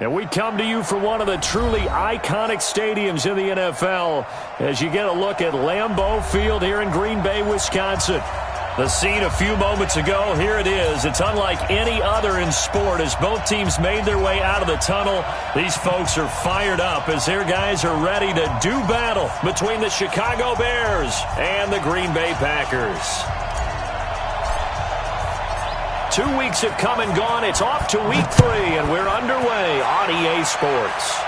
And we come to you from one of the truly iconic stadiums in the NFL as you get a look at Lambeau Field here in Green Bay, Wisconsin. The scene a few moments ago, here it is. It's unlike any other in sport as both teams made their way out of the tunnel. These folks are fired up as their guys are ready to do battle between the Chicago Bears and the Green Bay Packers. 2 weeks have come and gone. It's off to week 3, and we're underway on EA Sports.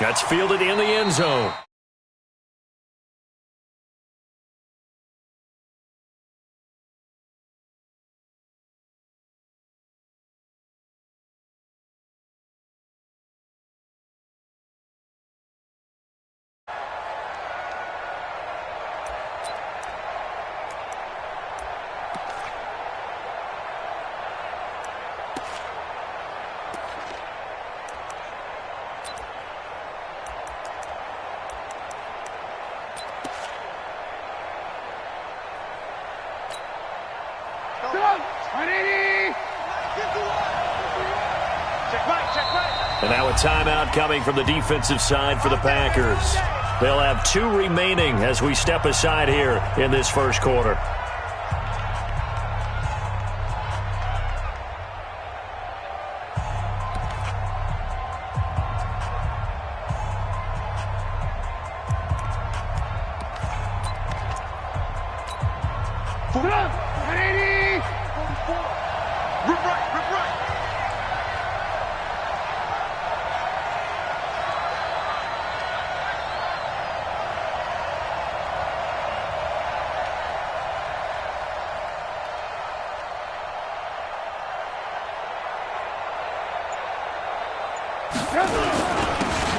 That's fielded in the end zone. And now a timeout coming from the defensive side for the Packers. They'll have 2 remaining as we step aside here in this first quarter.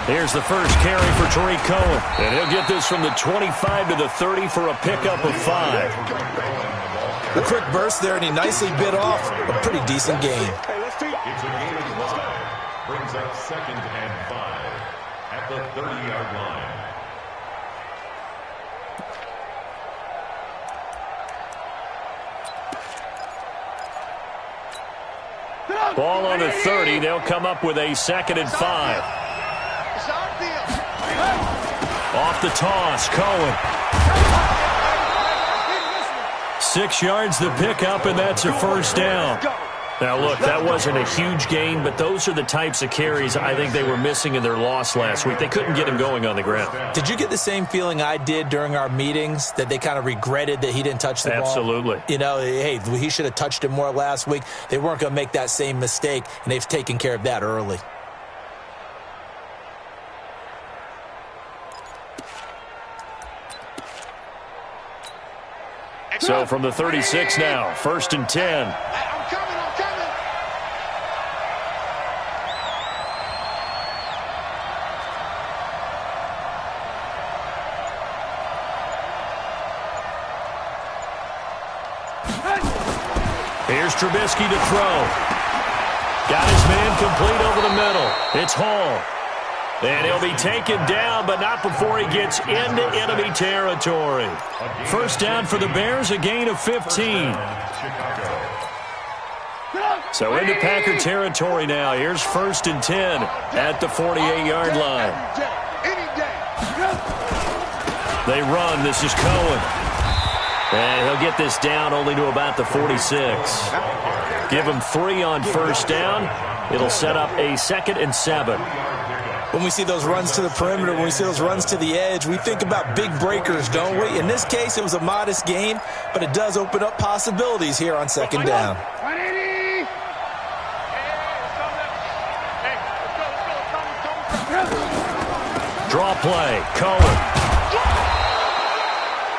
Here's the first carry for Tariq Cohen. And he'll get this from the 25 to the 30 for a pickup of 5. A quick burst there, and he nicely bit off a pretty decent gain. It's a gain of 5. Brings up 2nd and 5 at the 30-yard line. Ball on the 30. They'll come up with a 2nd and 5. Off the toss, Cohen. 6 yards the pickup, and that's a first down. Now, look, that wasn't a huge gain, but those are the types of carries I think they were missing in their loss last week. They couldn't get him going on the ground. Did you get the same feeling I did during our meetings, that they kind of regretted that he didn't touch the ball? Absolutely. You know, hey, he should have touched it more last week. They weren't going to make that same mistake, and they've taken care of that early. So from the 36 now, 1st and 10. I'm coming. Here's Trubisky to throw. Got his man complete over the middle. It's Hall. And he'll be taken down, but not before he gets into enemy territory. First down for the Bears, a gain of 15. So into Packer territory now. Here's 1st and 10 at the 48-yard line. They run. This is Cohen. And he'll get this down only to about the 46. Give him 3 on first down. It'll set up a 2nd and 7. When we see those runs to the perimeter, when we see those runs to the edge, we think about big breakers, don't we? In this case, it was a modest gain, but it does open up possibilities here on 2nd down. Draw play, Cohen.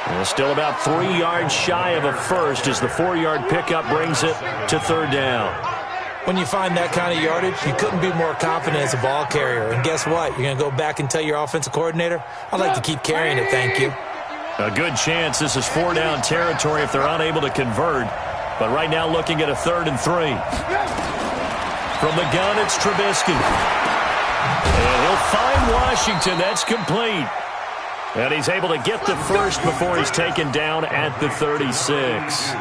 And still about 3 yards shy of a first as the 4-yard pickup brings it to 3rd down. When you find that kind of yardage, you couldn't be more confident as a ball carrier. And guess what? You're going to go back and tell your offensive coordinator, I'd like to keep carrying it, thank you. A good chance this is 4-down territory if they're unable to convert. But right now looking at a 3rd and 3. From the gun, it's Trubisky. And he'll find Washington. That's complete. And he's able to get the first before he's taken down at the 36.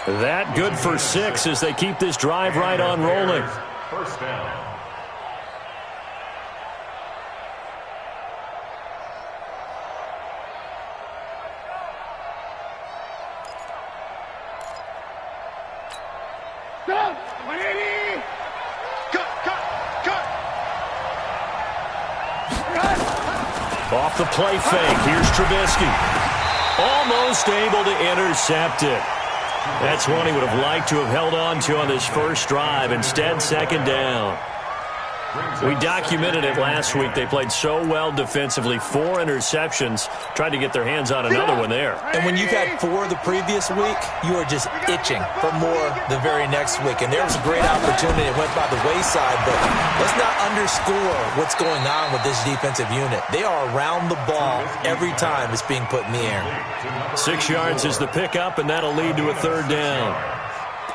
That good for 6 as they keep this drive right on rolling. First down. Off the play fake, here's Trubisky. Almost able to intercept it. That's one he would have liked to have held on to on this first drive. Instead, second down. We documented it last week. They played so well defensively. 4 interceptions. Tried to get their hands on another one there. And when you've had 4 the previous week, you are just itching for more the very next week. And there was a great opportunity. It went by the wayside, but let's not underscore what's going on with this defensive unit. They are around the ball every time it's being put in the air. 6 yards is the pickup, and that'll lead to a third down.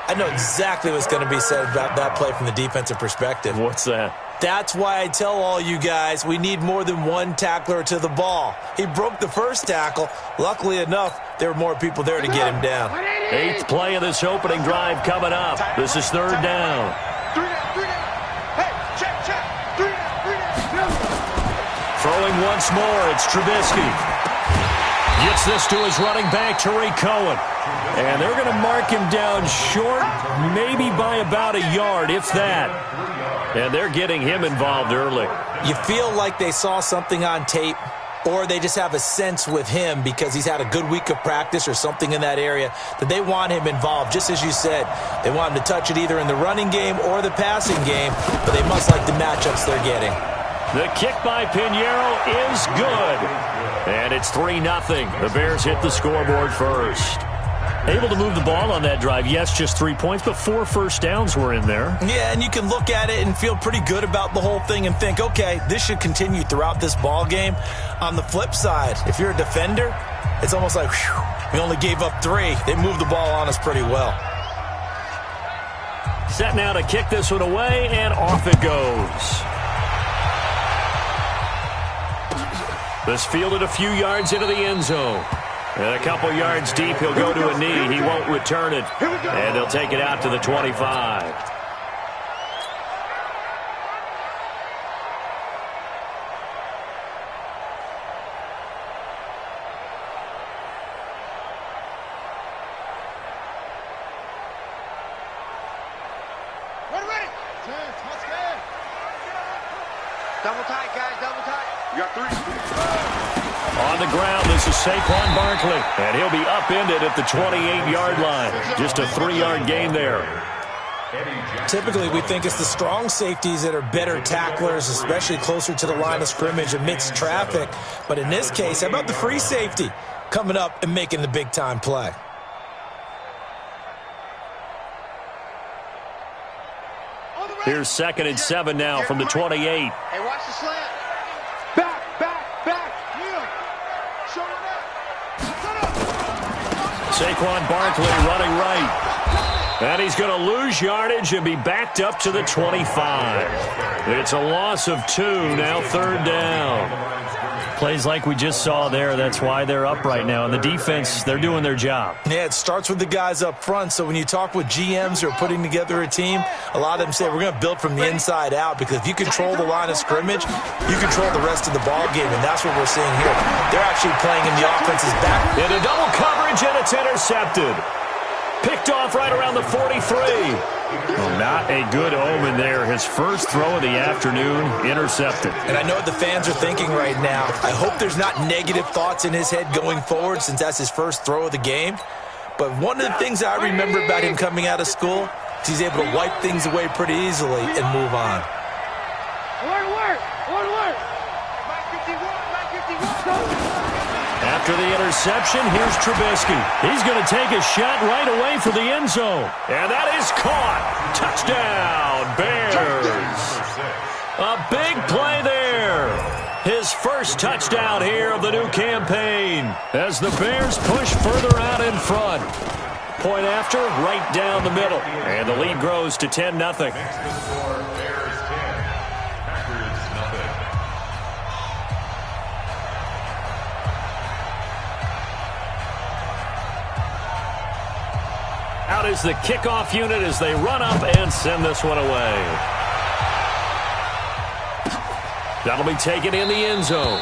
I know exactly what's going to be said about that play from the defensive perspective. What's that? That's why I tell all you guys we need more than one tackler to the ball. He broke the first tackle. Luckily enough, there were more people there to get him down. 8th play of this opening drive coming up. This is third down. Throwing once more, it's Trubisky. Gets this to his running back, Tariq Cohen. And they're going to mark him down short, maybe by about a yard, if that. And they're getting him involved early. You feel like they saw something on tape, or they just have a sense with him because he's had a good week of practice or something in that area that they want him involved. Just as you said, they want him to touch it either in the running game or the passing game, but they must like the matchups they're getting. The kick by Pinheiro is good. And it's 3-0. The Bears hit the scoreboard first. Able to move the ball on that drive. Yes, just 3 points, but 4 first downs were in there. Yeah, and you can look at it and feel pretty good about the whole thing and think, okay, this should continue throughout this ball game. On the flip side, if you're a defender, it's almost like, whew, we only gave up 3. They moved the ball on us pretty well. Set now to kick this one away, and off it goes. This fielded a few yards into the end zone. And a couple yards deep, he'll go to a knee. He won't return it. And they'll take it out to the 25. Ready. Double tight, guys, double tight. You got 3. On the ground, this is Saquon Barkley. And he'll be upended at the 28-yard line. Just a 3-yard gain there. Typically, we think it's the strong safeties that are better tacklers, especially closer to the line of scrimmage amidst traffic. But in this case, how about the free safety coming up and making the big-time play? Here's 2nd and 7 now from the 28. Hey, watch the slant. Back. Saquon Barkley running right. And he's going to lose yardage and be backed up to the 25. It's a loss of 2, now third down. Plays like we just saw there, that's why they're up right now. And the defense, they're doing their job. Yeah, it starts with the guys up front. So when you talk with GMs who are putting together a team, a lot of them say we're going to build from the inside out, because if you control the line of scrimmage, you control the rest of the ball game, and that's what we're seeing here. They're actually playing in the offense's back. Into double coverage, and it's intercepted. Picked off right around the 43. Well, not a good omen there. His first throw of the afternoon, intercepted. And I know what the fans are thinking right now. I hope there's not negative thoughts in his head going forward, since that's his first throw of the game. But one of the things I remember about him coming out of school is he's able to wipe things away pretty easily and move on. After the interception, here's Trubisky. He's going to take a shot right away for the end zone. And that is caught. Touchdown, Bears. A big play there. His first touchdown here of the new campaign as the Bears push further out in front. Point after, right down the middle. And the lead grows to 10-0. Out is the kickoff unit as they run up and send this one away. That'll be taken in the end zone.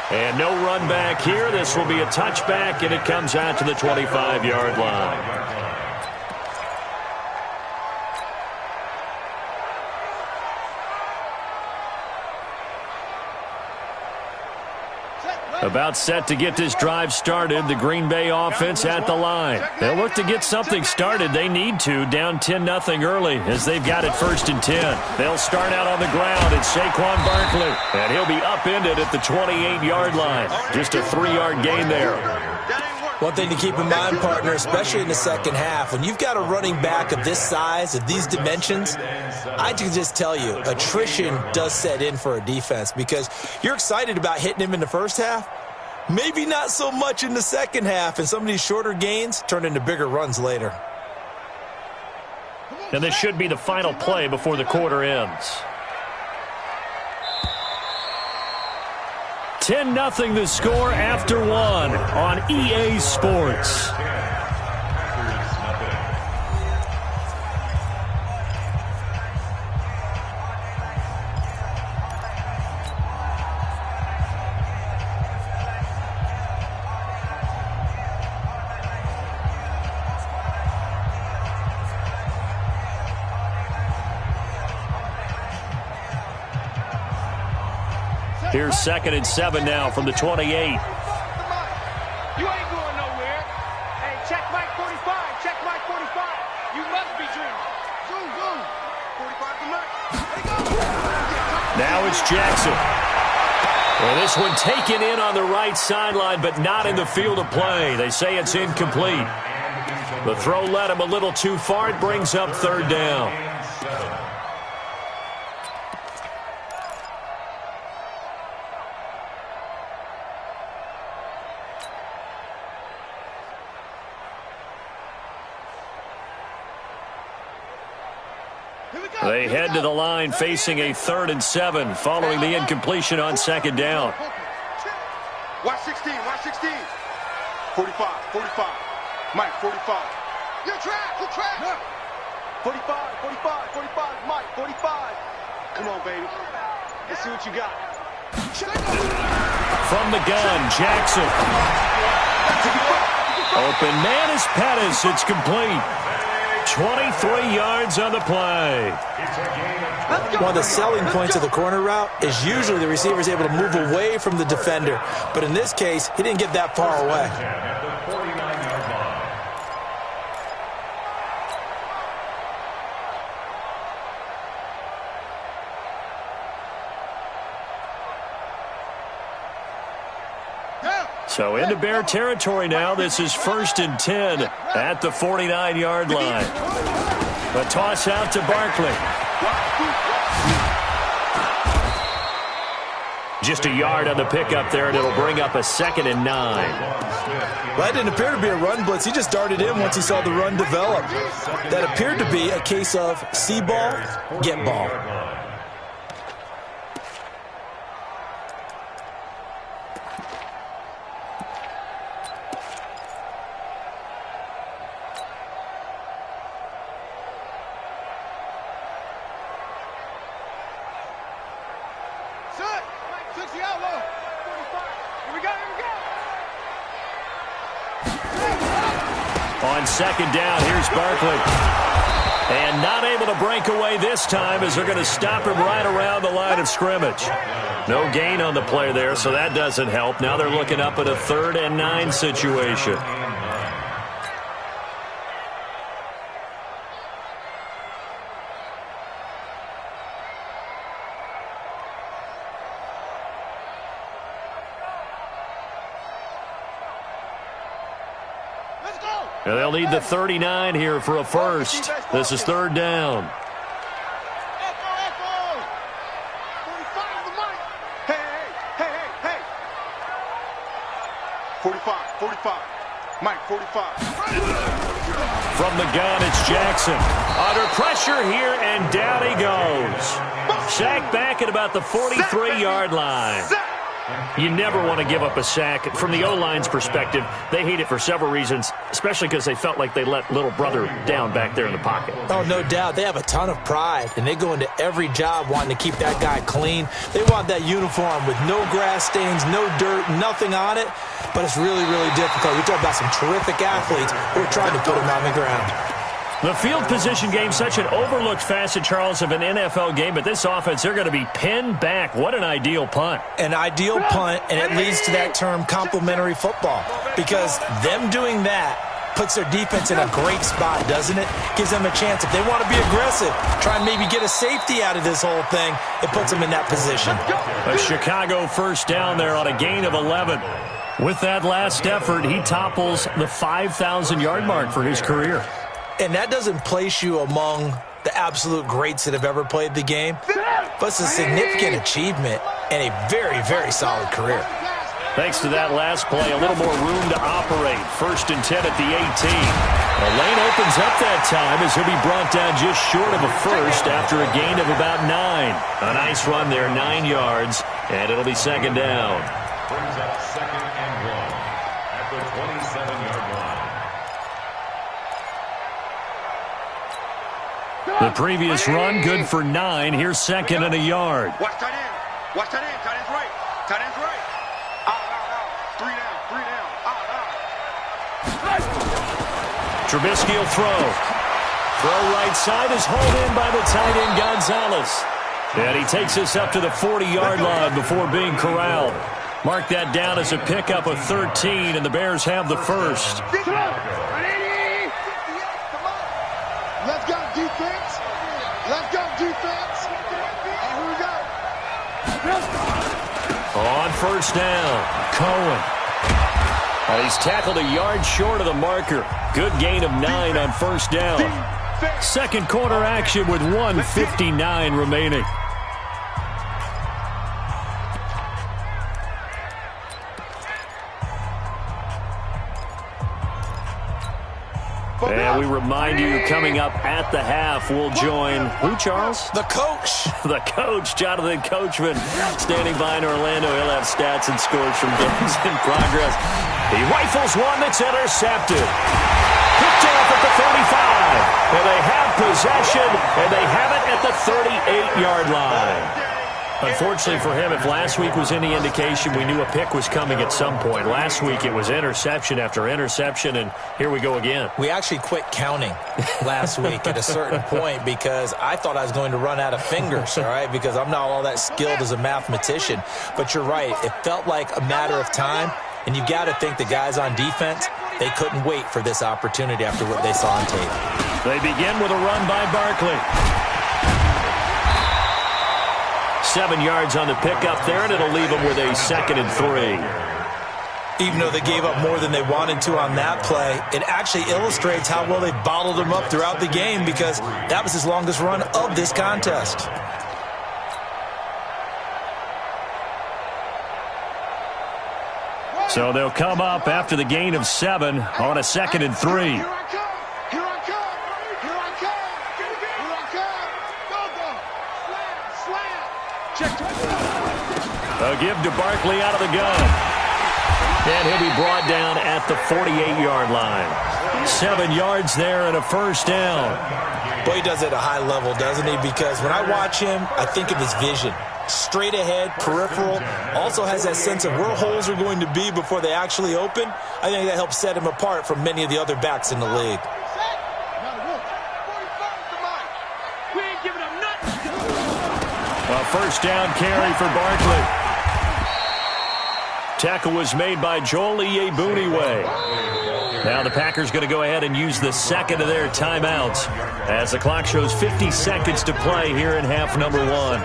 And no run back here. This will be a touchback, and it comes out to the 25-yard line. About set to get this drive started, the Green Bay offense at the line. They'll look to get something started. They need to, down 10-0 early as they've got it 1st and 10. They'll start out on the ground. It's Saquon Barkley, and he'll be upended at the 28-yard line. Just a 3-yard gain there. One thing to keep in mind, partner, especially in the second half, when you've got a running back of this size, of these dimensions, I can just tell you, attrition does set in for a defense because you're excited about hitting him in the first half, maybe not so much in the second half, and some of these shorter gains turn into bigger runs later. And this should be the final play before the quarter ends. 10-0 the score after 1 on EA Sports. Here's 2nd and 7 now from the 28. You ain't going nowhere. Hey, check Mike 45. Check Mike 45. You must be dreaming. Zoom, zoom. 45 to Mike. Let it go. Now it's Jackson. Well, this one taken in on the right sideline, but not in the field of play. They say it's incomplete. The throw led him a little too far. It brings up 3rd down. They head to the line facing a 3rd and 7 following the incompletion on 2nd down. Watch 16, watch 16. 45, 45. Mike, 45. You're trapped, you're trapped. 45, 45, 45. Mike, 45. Come on, baby. Let's see what you got. From the gun, Jackson. Open man is Pettis. It's complete. 23 yards on the play. One of the selling points of the corner route is usually the receiver is able to move away from the defender. But in this case, he didn't get that far away. So into Bear territory now. This is 1st and 10 at the 49-yard line. A toss out to Barkley. Just a yard on the pickup there, and it'll bring up a 2nd and 9. Well, that didn't appear to be a run blitz. He just darted in once he saw the run develop. That appeared to be a case of see ball, get ball. On 2nd down, here's Barkley. And not able to break away this time as they're going to stop him right around the line of scrimmage. No gain on the play there, so that doesn't help. Now they're looking up at a 3rd and 9 situation. And they'll need the 39 here for a first. This is 3rd down. Hey. 45, 45. Mike, 45. From the gun, it's Jackson. Under pressure here, and down he goes. Sacked back at about the 43-yard line. You never want to give up a sack. From the O-line's perspective, they hate it for several reasons, especially because they felt like they let little brother down back there in the pocket. Oh, no doubt. They have a ton of pride, and they go into every job wanting to keep that guy clean. They want that uniform with no grass stains, no dirt, nothing on it, but it's really, really difficult. You're talking about some terrific athletes who are trying to put him on the ground. The field position game, such an overlooked facet, Charles, of an NFL game, but this offense, they're going to be pinned back. What an ideal punt. An ideal punt, and it leads to that term complementary football, because them doing that puts their defense in a great spot, doesn't it? Gives them a chance. If they want to be aggressive, try and maybe get a safety out of this whole thing, it puts them in that position. A Chicago first down there on a gain of 11. With that last effort, he topples the 5,000-yard mark for his career. And that doesn't place you among the absolute greats that have ever played the game, but it's a significant achievement and a very, very solid career. Thanks to that last play, a little more room to operate. 1st and 10 at the 18. The lane opens up that time as he'll be brought down just short of a first after a gain of about 9. A nice run there, 9 yards, and it'll be 2nd down. Brings up 2nd and 1 at the 27-yard line. The previous run, good for 9. Here's 2nd and a yard. Watch tight end. Watch tight end. Tight end's right. Tight end's right. Out. 3 down. 3 down. Out. Trubisky will throw. Throw right side is hauled in by the tight end, Gonzalez. And he takes us up to the 40-yard line before being corralled. Mark that down as a pickup of 13, and the Bears have the first. Let's go, defense. Let's go, defense. And here we go. On first down, Cohen. And he's tackled a yard short of the marker. Good gain of 9 on first down. Second quarter action with 1:59 remaining. And we remind you, coming up at the half, we'll join who, Charles? The coach. The coach, Jonathan Coachman, standing by in Orlando. He'll have stats and scores from games in progress. He rifles one that's intercepted. Picked off at the 35. And they have possession, and they have it at the 38-yard line. Unfortunately for him, if last week was any indication, we knew a pick was coming at some point. Last week it was interception after interception, and here we go again. We actually quit counting last week at a certain point because I thought I was going to run out of fingers, all right, because I'm not all that skilled as a mathematician. But you're right. It felt like a matter of time, and you got to think the guys on defense, they couldn't wait for this opportunity after what they saw on tape. They begin with a run by Barkley. 7 yards on the pickup there, and it'll leave them with a 2nd and 3. Even though they gave up more than they wanted to on that play, it actually illustrates how well they bottled him up throughout the game because that was his longest run of this contest. So they'll come up after the gain of 7 on a 2nd and 3. A give to Barkley out of the gun. And he'll be brought down at the 48-yard line. 7 yards there and a first down. Boy, he does it at a high level, doesn't he? Because when I watch him, I think of his vision. Straight ahead, peripheral. Also has that sense of where holes are going to be before they actually open. I think that helps set him apart from many of the other backs in the league. A first down carry for Barkley. Tackle was made by Joel Iyiegbuniwe. Now the Packers going to go ahead and use the second of their timeouts as the clock shows 50 seconds to play here in half number 1.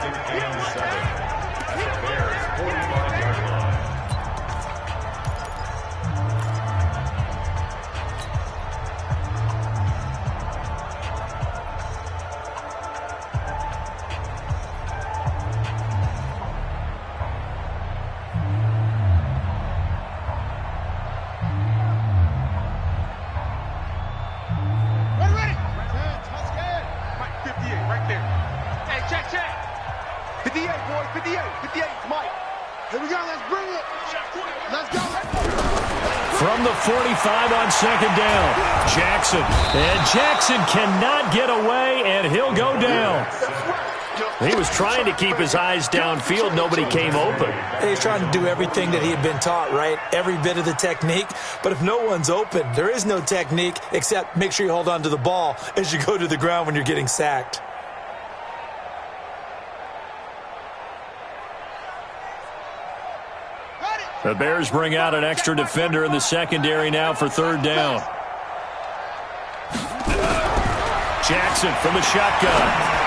From the 45 on second down, Jackson. And Jackson cannot get away, and he'll go down. He was trying to keep his eyes downfield. Nobody came open. He's trying to do everything that he had been taught, right? Every bit of the technique. But if no one's open, there is no technique except make sure you hold on to the ball as you go to the ground when you're getting sacked. The Bears bring out an extra defender in the secondary now for third down. Jackson from the shotgun.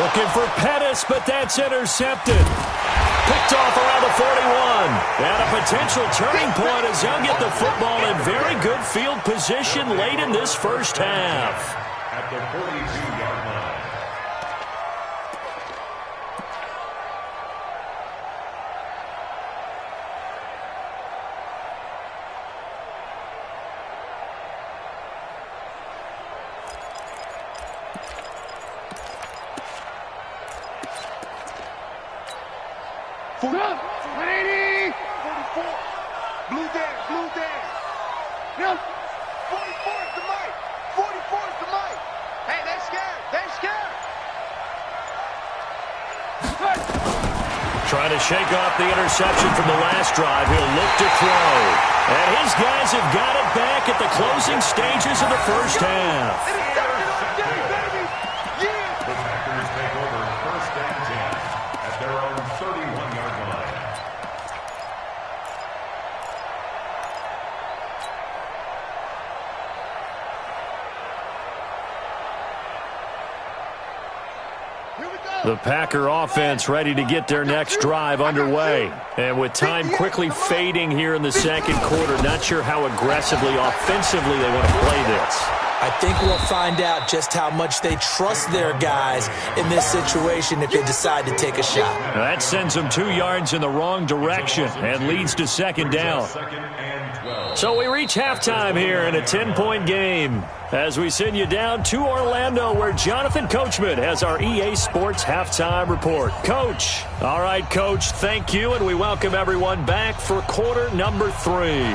Looking for Pettis, but that's intercepted. Picked off around the 41. And a potential turning point as they'll get the football in very good field position late in this first half. At the 42-yard line. Trying to shake off the interception from the last drive. He'll look to throw. And his guys have got it back at the closing stages of the first half. The Packers take over first and 10 at their own 31-yard line. The Packer offense ready to get their next drive underway. And with time quickly fading here in the second quarter, not sure how aggressively, offensively they want to play this. I think we'll find out just how much they trust their guys in this situation if they decide to take a shot. That sends them 2 yards in the wrong direction and leads to second down. So we reach halftime here in a 10-point game as we send you down to Orlando where Jonathan Coachman has our EA Sports halftime report. Coach. All right, Coach, thank you, and we welcome everyone back for quarter number 3.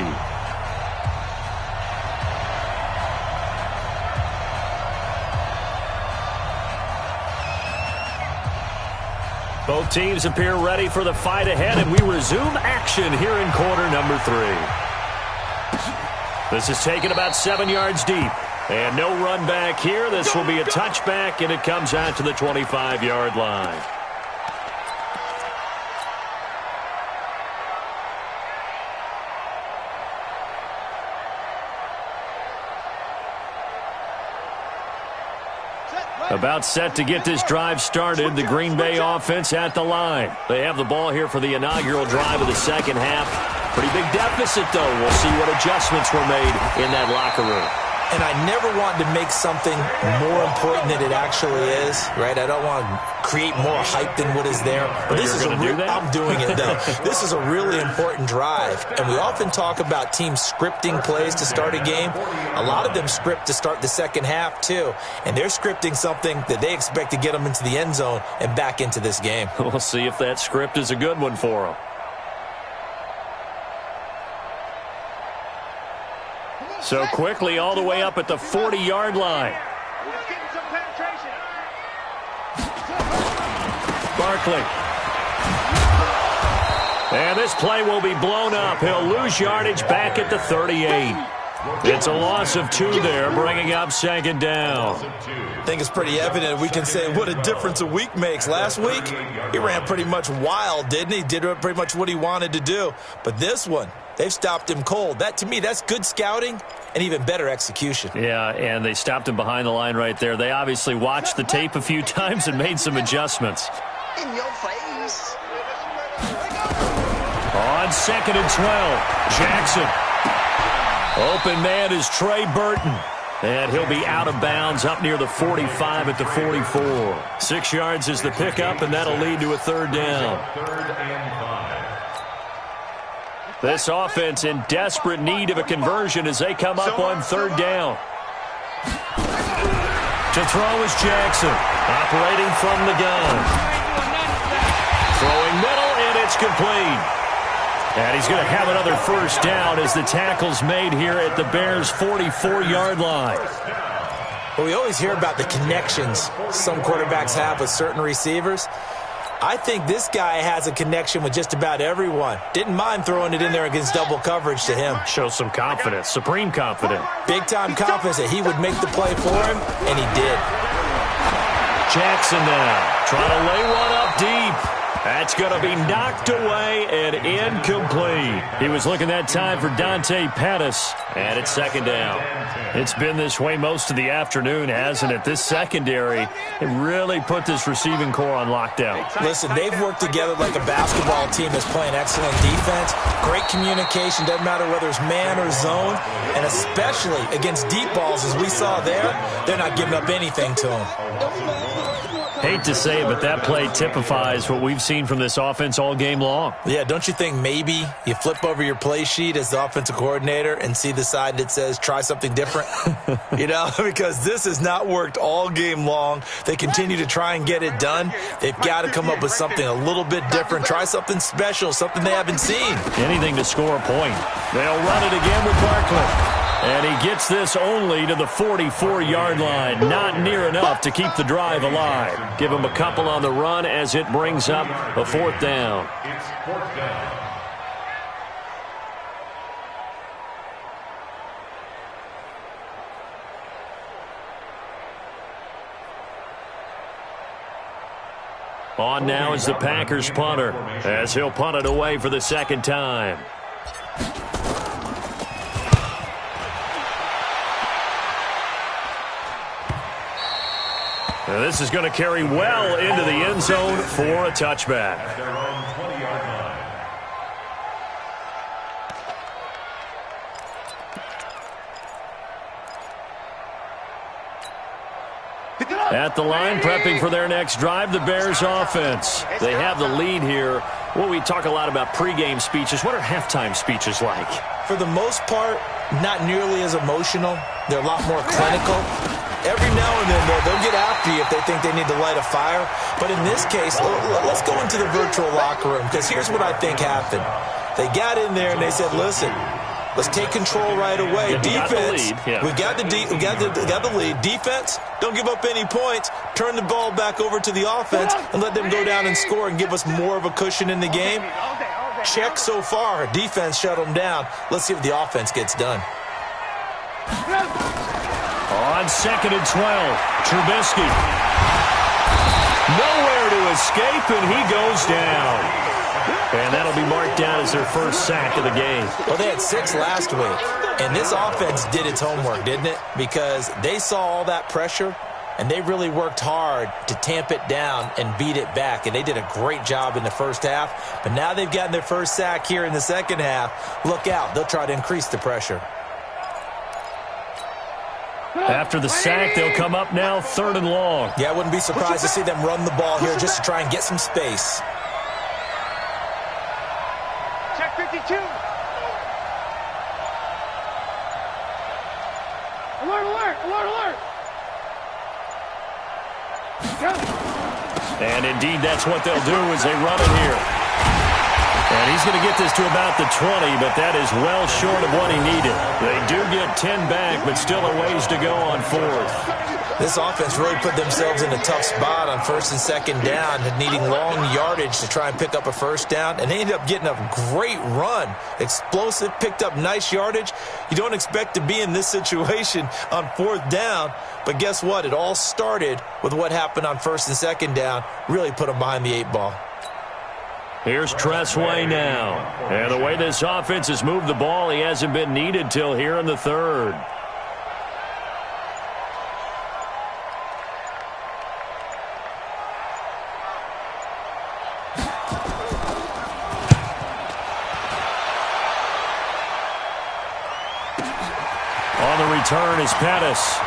Both teams appear ready for the fight ahead, and we resume action here in quarter number 3. This is taken about 7 yards deep. And no run back here. This will be a touchback, and it comes out to the 25-yard line. About set to get this drive started. The Green Bay offense at the line. They have the ball here for the inaugural drive of the second half. Pretty big deficit, though. We'll see what adjustments were made in that locker room. And I never want to make something more important than it actually is, right? I don't want to create more hype than what is there. But this is I'm doing it, though. This is a really important drive. And we often talk about teams scripting plays to start a game. A lot of them script to start the second half, too. And they're scripting something that they expect to get them into the end zone and back into this game. We'll see if that script is a good one for them. So quickly all the way up at the 40-yard line. Barkley. And this play will be blown up. He'll lose yardage back at the 38. It's a loss of 2 there, bringing up second down. I think it's pretty evident. We can say what a difference a week makes. Last week, he ran pretty much wild, didn't he? Did pretty much what he wanted to do. But this one, they've stopped him cold. That, to me, that's good scouting and even better execution. Yeah, and they stopped him behind the line right there. They obviously watched the tape a few times and made some adjustments. In your face. On second and 12, Jackson. Open man is Trey Burton. And he'll be out of bounds up near the 45 at the 44. 6 yards is the pickup, and that'll lead to a third down. This offense in desperate need of a conversion as they come up on third down. To throw is Jackson, operating from the gun. Throwing middle, and it's complete. And he's going to have another first down as the tackle's made here at the Bears' 44-yard line. Well, we always hear about the connections some quarterbacks have with certain receivers. I think this guy has a connection with just about everyone. Didn't mind throwing it in there against double coverage to him. Shows some confidence, supreme confidence. Big-time confidence that he would make the play for him, and he did. Jackson now trying to lay one up deep. That's going to be knocked away and incomplete. He was looking that time for Dante Pettis, and it's second down. It's been this way most of the afternoon, hasn't it? This secondary, it really put this receiving core on lockdown. Listen, they've worked together like a basketball team that's playing excellent defense. Great communication, doesn't matter whether it's man or zone, and especially against deep balls, as we saw there, they're not giving up anything to them. Hate to say it, but that play typifies what we've seen from this offense all game long. Yeah, don't you think maybe you flip over your play sheet as the offensive coordinator and see the side that says try something different? You know, because this has not worked all game long. They continue to try and get it done. They've got to come up with something a little bit different. Try something special, something they haven't seen. Anything to score a point. They'll run it again with Barkley. And he gets this only to the 44-yard line. Not near enough to keep the drive alive. Give him a couple on the run as it brings up a fourth down. It's fourth down. On now is the Packers punter, as he'll punt it away for the second time. Now this is going to carry well into the end zone for a touchback. At their own 20-yard line. At the line, prepping for their next drive, the Bears offense. They have the lead here. Well, we talk a lot about pregame speeches. What are halftime speeches like? For the most part, not nearly as emotional. They're a lot more clinical. Every now and then, they'll get after you if they think they need to light a fire. But in this case, let's go into the virtual locker room, because here's what I think happened. They got in there and they said, listen, let's take control right away. Defense, we got the lead. Defense, don't give up any points. Turn the ball back over to the offense and let them go down and score and give us more of a cushion in the game. Check so far. Defense shut them down. Let's see if the offense gets done. On 2nd and 12, Trubisky. Nowhere to escape, and he goes down. And that'll be marked down as their first sack of the game. Well, they had 6 last week, and this offense did its homework, didn't it? Because they saw all that pressure, and they really worked hard to tamp it down and beat it back. And they did a great job in the first half. But now they've gotten their first sack here in the second half. Look out. They'll try to increase the pressure. After the sack, they'll come up now 3rd and long. Yeah, I wouldn't be surprised to see them run the ball here just to try and get some space. Check 52. Alert, alert, alert, alert. And indeed, that's what they'll do as they run it here. And he's going to get this to about the 20, but that is well short of what he needed. They do get 10 back, but still a ways to go on 4th. This offense really put themselves in a tough spot on 1st and 2nd down, needing long yardage to try and pick up a first down, and they ended up getting a great run. Explosive, picked up nice yardage. You don't expect to be in this situation on 4th down, but guess what? It all started with what happened on 1st and 2nd down, really put them behind the 8 ball. Here's Tressway now. And the way this offense has moved the ball, he hasn't been needed till here in the 3rd. On the return is Pettis.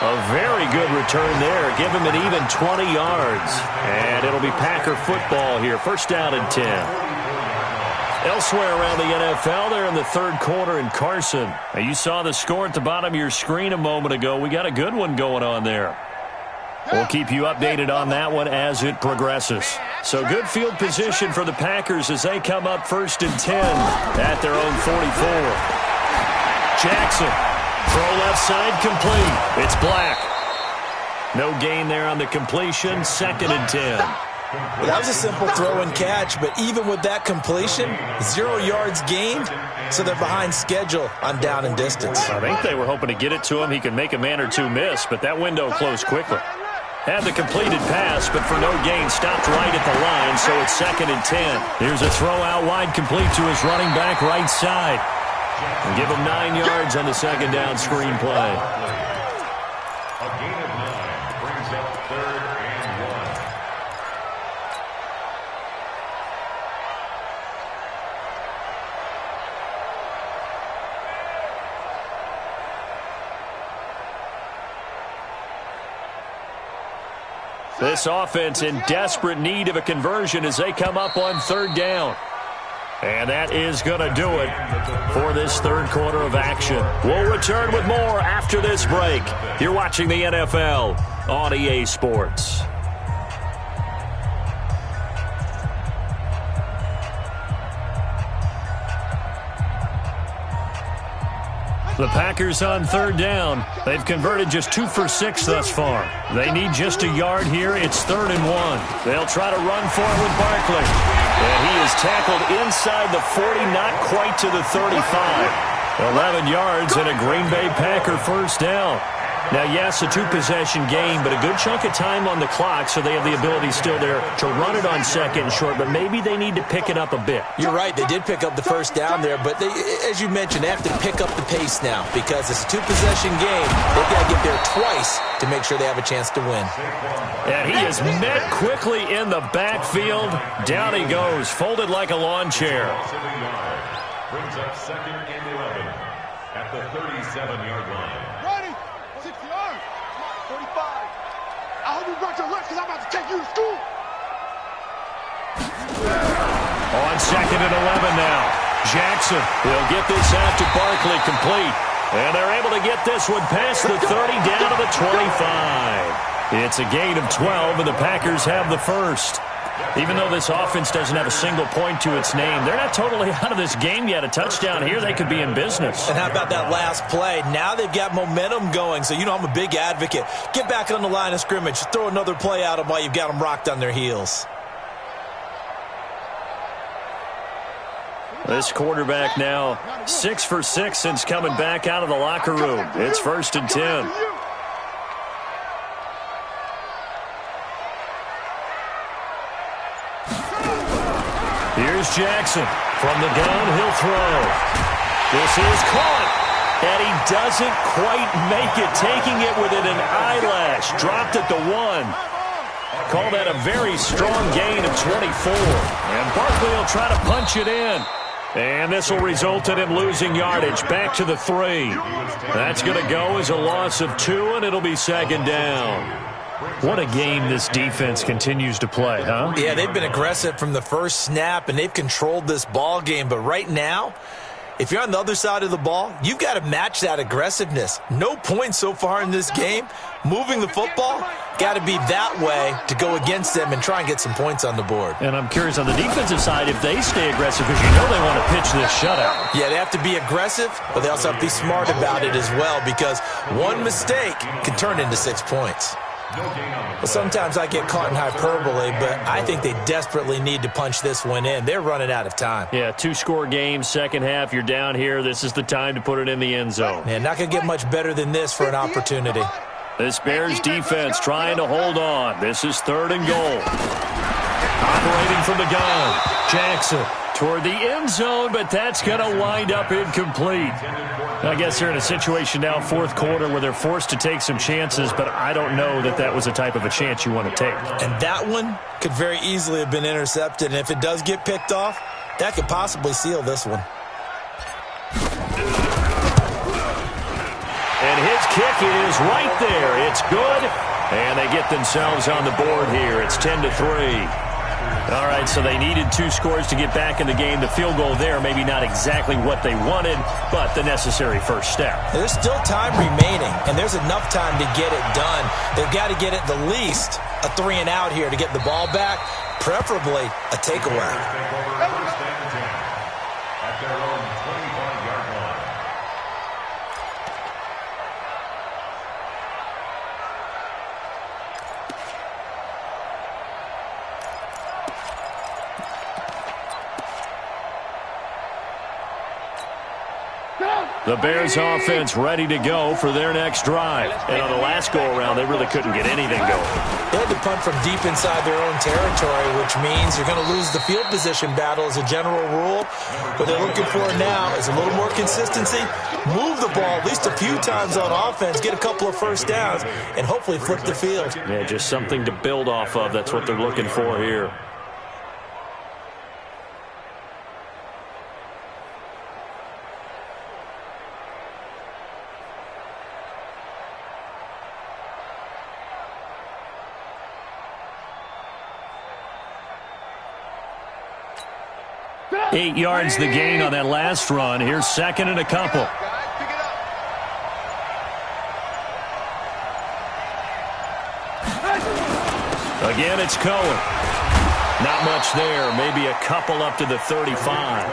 A very good return there. Give him an even 20 yards. And it'll be Packer football here. First down and 10. Elsewhere around the NFL, they're in the 3rd quarter in Carson. Now, you saw the score at the bottom of your screen a moment ago. We got a good one going on there. We'll keep you updated on that one as it progresses. So good field position for the Packers as they come up 1st and 10 at their own 44. Jackson Throw left side complete. It's Black. No gain there on the completion. 2nd and 10. Well, that was a simple throw and catch, but even with that completion, 0 yards gained, so they're behind schedule on down and distance. I think they were hoping to get it to him. He could make a man or two miss, but that window closed quickly. Had the completed pass, but for no gain, stopped right at the line, so it's 2nd and 10. Here's a throw out wide, complete to his running back right side. And give him 9 yards on the 2nd down screen play. A gain of 9 brings up 3rd and 1. This offense in desperate need of a conversion as they come up on 3rd down. And that is going to do it for this 3rd quarter of action. We'll return with more after this break. You're watching the NFL on EA Sports. The Packers on 3rd down. They've converted just 2 for 6 thus far. They need just a yard here. It's 3rd and 1. They'll try to run for it with Barkley. And he is tackled inside the 40, not quite to the 35. 11 yards and a Green Bay Packer 1st down. Now, yes, a 2-possession game, but a good chunk of time on the clock, so they have the ability still there to run it on 2nd and short, but maybe they need to pick it up a bit. You're right. They did pick up the 1st down there, but they, as you mentioned, they have to pick up the pace now because it's a 2-possession game. They've got to get there twice to make sure they have a chance to win. And he is met quickly in the backfield. Down he goes, folded like a lawn chair. Brings up 2nd and 11 at the 37-yard line. Ready? 60 yards. 45. I hope you brought your lunch because I'm about to take you to school. On 2nd and 11 now. Jackson will get this out to Barkley complete. And they're able to get this one past the 30 down to the 25. It's a gain of 12, and the Packers have the 1st. Even though this offense doesn't have a single point to its name, they're not totally out of this game yet. A touchdown here, they could be in business. And how about that last play? Now they've got momentum going, so you know I'm a big advocate. Get back on the line of scrimmage. Throw another play at them while you've got them rocked on their heels. This quarterback now 6 for 6 since coming back out of the locker room. It's 1st and 10. Here's Jackson. From the gun, he'll throw. This is caught. And he doesn't quite make it, taking it within an eyelash. Dropped at the 1. Call that a very strong gain of 24. And Barkley will try to punch it in. And this will result in him losing yardage back to the 3. That's going to go as a loss of 2, and it'll be 2nd down. What a game this defense continues to play, huh? Yeah, they've been aggressive from the first snap, and they've controlled this ball game. But right now, if you're on the other side of the ball, you've got to match that aggressiveness. No points so far in this game. Moving the football, got to be that way to go against them and try and get some points on the board. And I'm curious on the defensive side if they stay aggressive, because you know they want to pitch this shutout. Yeah, they have to be aggressive, but they also have to be smart about it as well, because one mistake can turn into 6 points. Well, sometimes I get caught in hyperbole, but I think they desperately need to punch this one in. They're running out of time. Yeah, 2-score game, 2nd half, you're down here. This is the time to put it in the end zone. Man, not going to get much better than this for an opportunity. This Bears defense trying to hold on. This is 3rd and goal. Operating from the gun. Jackson toward the end zone, but that's going to wind up incomplete. I guess they're in a situation now, 4th quarter, where they're forced to take some chances, but I don't know that that was the type of a chance you want to take. And that one could very easily have been intercepted, and if it does get picked off, that could possibly seal this one. And his kick is right there. It's good, and they get themselves on the board here. It's 10-3. All right, so they needed 2 scores to get back in the game. The field goal there, maybe not exactly what they wanted, but the necessary first step. There's still time remaining, and there's enough time to get it done. They've got to get at the least a 3 and out here to get the ball back, preferably a takeaway. At their own 25-yard line. The Bears offense ready to go for their next drive. And on the last go-around, they really couldn't get anything going. They had to punt from deep inside their own territory, which means you're going to lose the field position battle as a general rule. What they're looking for now is a little more consistency, move the ball at least a few times on offense, get a couple of first downs, and hopefully flip the field. Yeah, just something to build off of. That's what they're looking for here. Eight yards the gain on that last run. Here's second and a couple. Again, it's Cohen. Not much there. Maybe a couple up to the 35.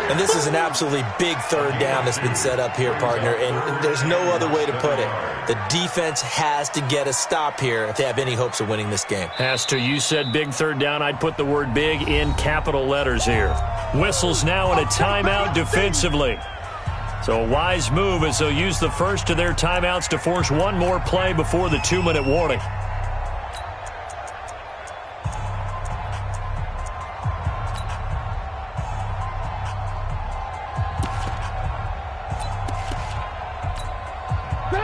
And this is an absolutely big third down that's been set up here, partner, and there's no other way to put it. The defense has to get a stop here if they have any hopes of winning this game. Has to. You said big third down. I'd put the word big in capital letters here. Whistles now in a timeout defensively. So a wise move as they'll use the first of their timeouts to force one more play before the 2-minute warning.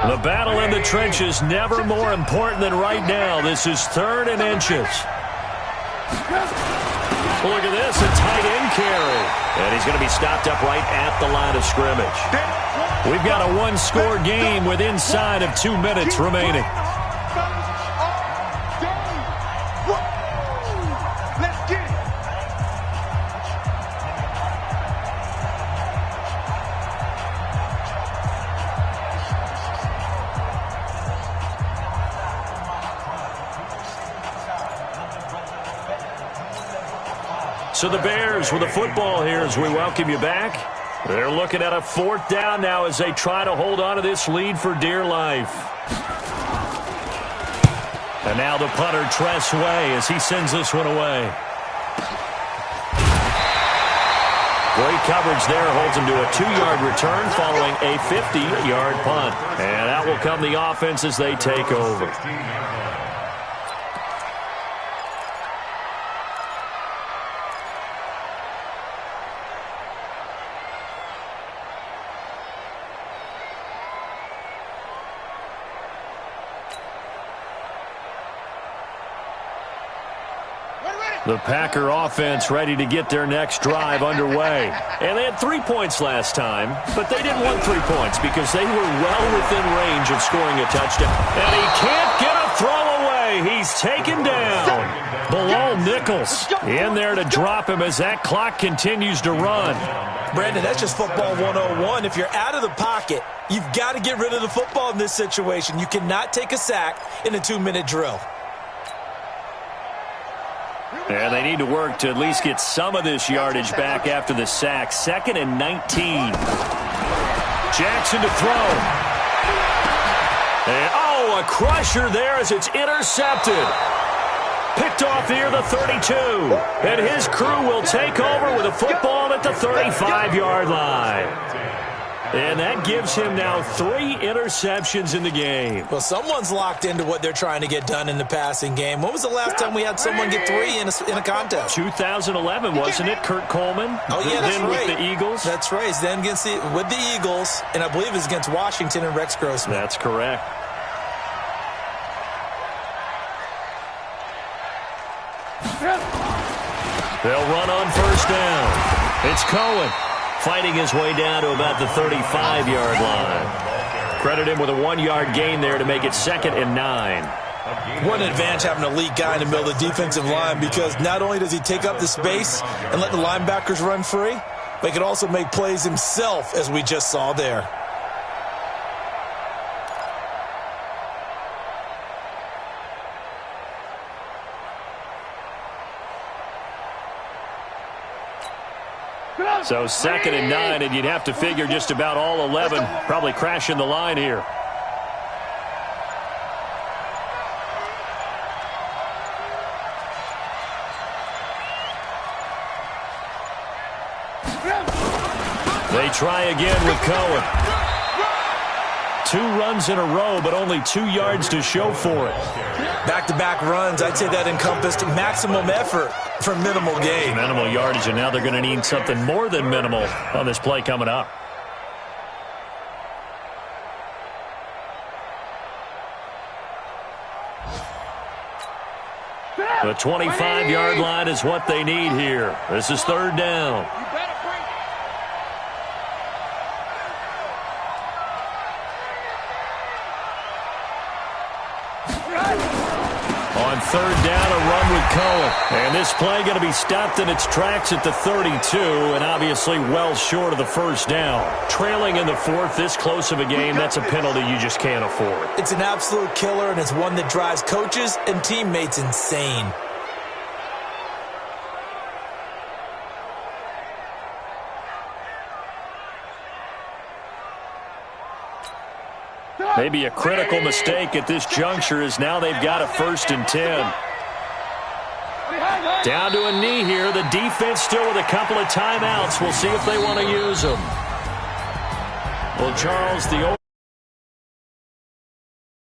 The battle in the trenches never more important than right now. This is 3rd and inches. Look at this, a tight end carry. And he's going to be stopped up right at the line of scrimmage. We've got a one-score game with inside of 2 minutes remaining. So the Bears with the football here as we welcome you back. They're looking at a 4th down now as they try to hold on to this lead for dear life. And now the punter, Tress Way, as he sends this one away. Great coverage there, holds him to a 2-yard return following a 50-yard punt. And out will come the offense as they take over. The Packer offense ready to get their next drive underway. And they had 3 points last time, but they didn't want 3 points because they were well within range of scoring a touchdown. And he can't get a throw away. He's taken down. Bilal Nichols in there to drop him as that clock continues to run. Brandon, that's just football 101. If you're out of the pocket, you've got to get rid of the football in this situation. You cannot take a sack in a 2-minute drill. And they need to work to at least get some of this yardage back after the sack. 2nd and 19. Jackson to throw. And, a crusher there as it's intercepted. Picked off near the 32. And his crew will take over with a football at the 35-yard line. And that gives him now 3 interceptions in the game. Well, someone's locked into what they're trying to get done in the passing game. When was the last time we had someone get 3 in a contest? 2011, wasn't it? Kurt Coleman? Oh, yeah, that's then right. With the Eagles? That's right. He's then with the Eagles, and I believe it's against Washington and Rex Grossman. That's correct. They'll run on 1st down. It's Cohen fighting his way down to about the 35-yard line. Credit him with a 1-yard gain there to make it 2nd and 9. What an advantage having an elite guy in the middle of the defensive line, because not only does he take up the space and let the linebackers run free, but he can also make plays himself, as we just saw there. So 2nd and 9, and you'd have to figure just about all 11 probably crashing the line here. They try again with Cohen. 2 runs in a row, but only 2 yards to show for it. Back-to-back runs, I'd say that encompassed maximum effort for minimal gain. Minimal yardage, and now they're going to need something more than minimal on this play coming up. The 25-yard line is what they need here. This is 3rd down. On 3rd down, a run with Cohen. And this play going to be stopped in its tracks at the 32, and obviously well short of the 1st down. Trailing in the 4th, this close of a game, that's a penalty you just can't afford. It's an absolute killer, and it's one that drives coaches and teammates insane. Maybe a critical mistake at this juncture as now they've got a 1st and 10. Down to a knee here. The defense still with a couple of timeouts. We'll see if they want to use them. Well, Charles, the